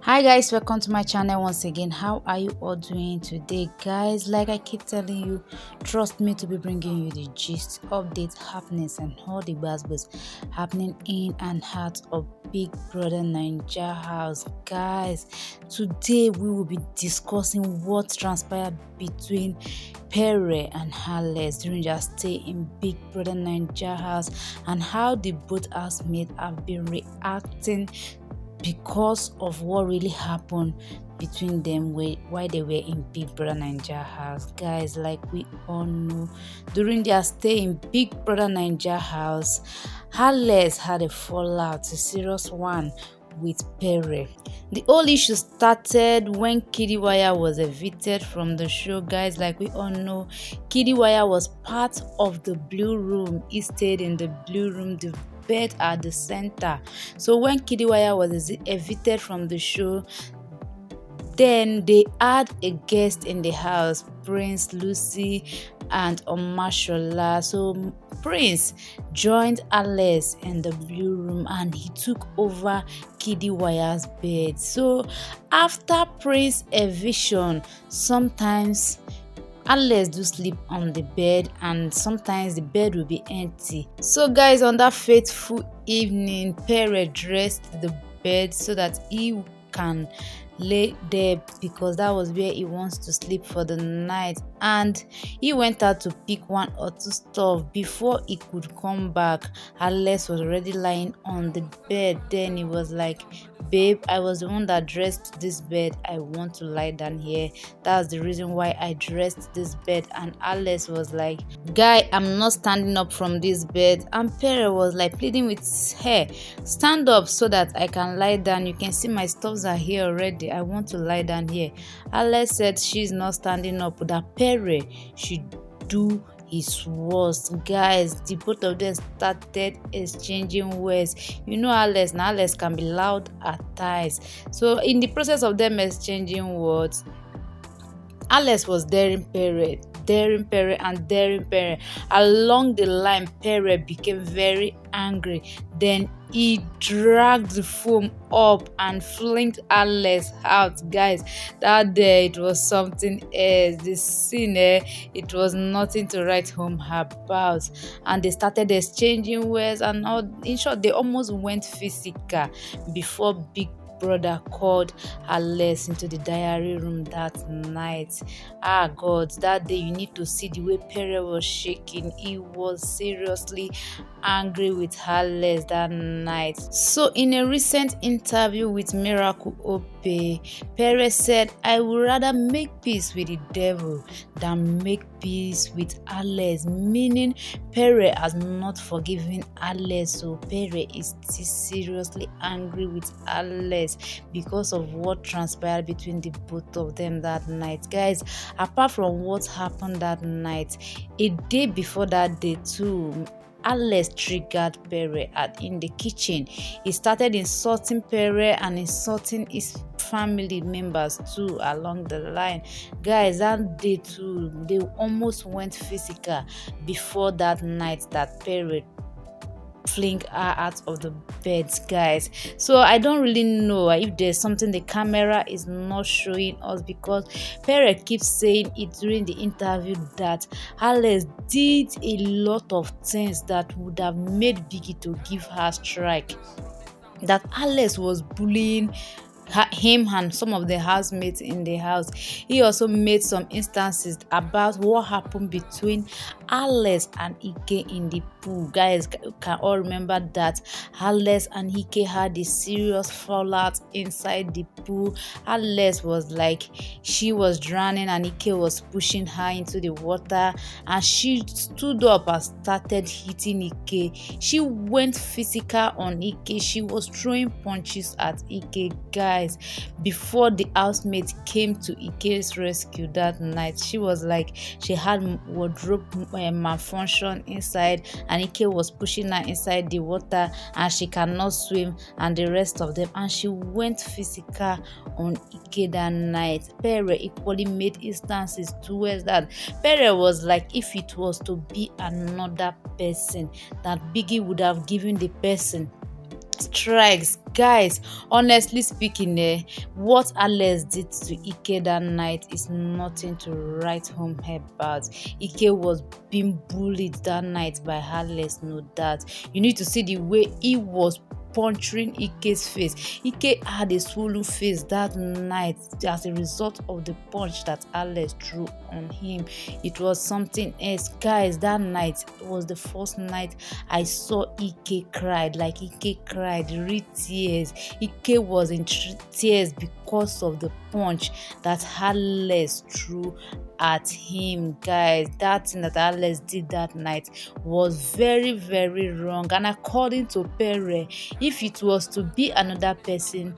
Hi guys, welcome to my channel once again. How are you all doing today, guys? Like I keep telling you, trust me to be bringing you the gist, updates, happenings and all the buzzwords happening in and out of Big Brother Naija house. Guys, today we will be discussing what transpired between Pere and Alex during their stay in Big Brother Naija house and how the both housemates have been reacting because of what really happened between them while they were in Big Brother Naija house. Guys, like we all know, during their stay in Big Brother Naija house, Alex had a fallout, a serious one, with Pere. The whole issue started when Kidiwaya was evicted from the show. Guys, like we all know, Kidiwaya was part of the blue room. He stayed in the blue room, the bed at the center. So when Kidiwaya was evicted from the show, then they had a guest in the house, Prince, Lucy and Omashola. So Prince joined Alex in the blue room and he took over Kidiwaya's bed. So after Prince eviction, sometimes Alex do sleep on the bed and sometimes the bed will be empty. So guys, on that fateful evening, Pere dressed the bed so that he can lay there because that was where he wants to sleep for the night, and he went out to pick one or two stuff. Before he could come back, Alex was already lying on the bed. Then he was like, babe, I was the one that dressed this bed, I want to lie down here, that's the reason why I dressed this bed. And Alex was like, guy, I'm not standing up from this bed. And Pere was like pleading with her, stand up so that I can lie down, you can see my stuffs are here already, I want to lie down here. Alex said she's not standing up, that Pere should do his worst. Guys, the both of them started exchanging words. You know Alex, now Alex can be loud at times. So in the process of them exchanging words, Alex was daring Pere. Along the line, Pere became very angry. Then he dragged the foam up and flinged Alex out. Guys, that day it was something else. The scene, it was nothing to write home about. And they started exchanging words and all. In short, they almost went physical before Big Brother called Alex into the diary room that night. God, that day you need to see the way Pere was shaking. He was seriously angry with Alex that night. So in a recent interview with Miracle Ope, Pere said, I would rather make peace with the devil than make peace with Alex, meaning Pere has not forgiven Alex. So Pere is still seriously angry with Alex because of what transpired between the both of them that night. Guys, apart from what happened that night, a day before that day too, Alex triggered Pere in the kitchen. He started insulting Pere and insulting his family members too along the line. Guys, that day too, they almost went physical before that night that Pere fling her out of the bed, guys. So I don't really know if there's something the camera is not showing us, because Pere keeps saying it during the interview that Alex did a lot of things that would have made Biggie to give her strike, that Alex was bullying him and some of the housemates in the house. He also made some instances about what happened between Alex and Ike in the pool. Guys, can all remember that Alex and Ike had a serious fallout inside the pool. Alex was like, she was drowning and Ike was pushing her into the water, and she stood up and started hitting Ike. She went physical on Ike. She was throwing punches at Ike. Guys, before the housemate came to Ike's rescue that night, she was like, she had wardrobe malfunction inside and Ike was pushing her inside the water and she cannot swim and the rest of them, and she went physical on Ike that night. Pere equally made instances towards that. Pere was like, if it was to be another person, that Biggie would have given the person strikes. Guys, honestly speaking, what Alex did to Ike that night is nothing to write home about. Ike was being bullied that night by Alex, no doubt. You need to see the way he was puncturing Ike's face. Ike had a swollen face that night as a result of the punch that Alex threw on him. It was something else. Guys, that night was the first night I saw Ike cried. Like, Ike cried real tears. Ike was in tears because of the punch that Alex threw at him. Guys, that thing that Alex did that night was very, very wrong. And according to pere, if it was to be another person,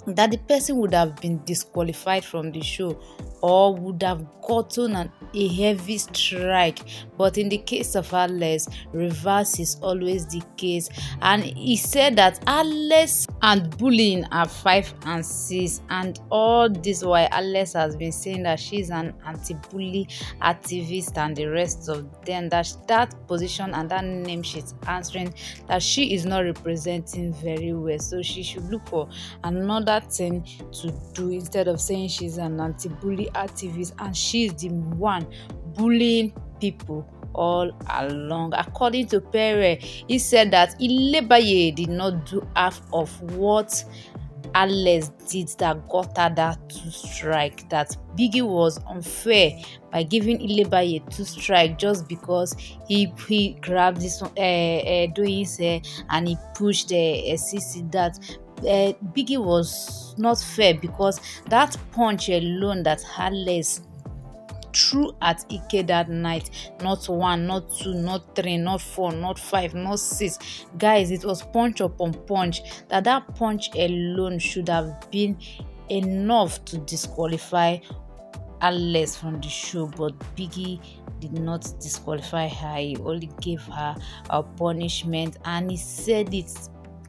that the person would have been disqualified from the show or would have gotten a heavy strike. But in the case of Alex, reverse is always the case. And he said that Alex and bullying are 5 and 6, and all this while Alex has been saying that she's an anti-bully activist and the rest of them, that position and that name she's answering, that she is not representing very well. So she should look for another thing to do instead of saying she's an anti-bully activist and she's the one bullying people all along. According to pere, he said that Ilebaye did not do half of what Alex did that got her that 2 strike, that Biggie was unfair by giving Ilebaye 2 strike just because he grabbed this doing his hair and he pushed the CC. That Biggie was not fair because that punch alone that Alex threw at Ike that night, not 1, not 2, not 3, not 4, not 5, not 6. Guys, it was punch upon punch. That punch alone should have been enough to disqualify Alex from the show, but Biggie did not disqualify her. He only gave her a punishment, and he said it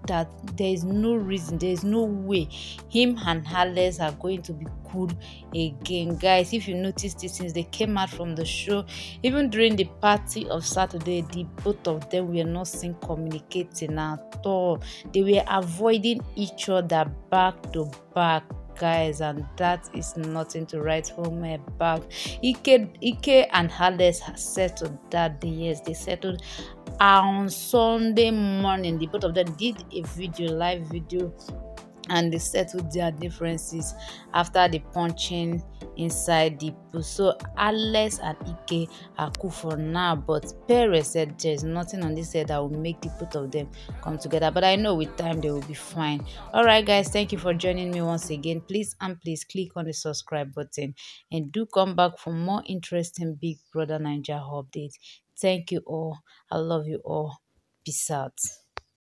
that there is no reason, there is no way him and Alex are going to be cool again. Guys, if you notice this, since they came out from the show, even during the party of Saturday, the both of them were not seen communicating at all. They were avoiding each other back to back, guys, and that is nothing to write home about. Ike and Alex settled that day. Yes, they settled on Sunday morning. The both of them did a live video, and they settled their differences after the punching inside the pool. So Alex and Ike are cool for now, but pere said there's nothing on this head that will make the both of them come together, but I know with time they will be fine. All right, guys, thank you for joining me once again. Please click on the subscribe button and do come back for more interesting Big Brother Naija updates. Thank you all. I love you all. Peace out.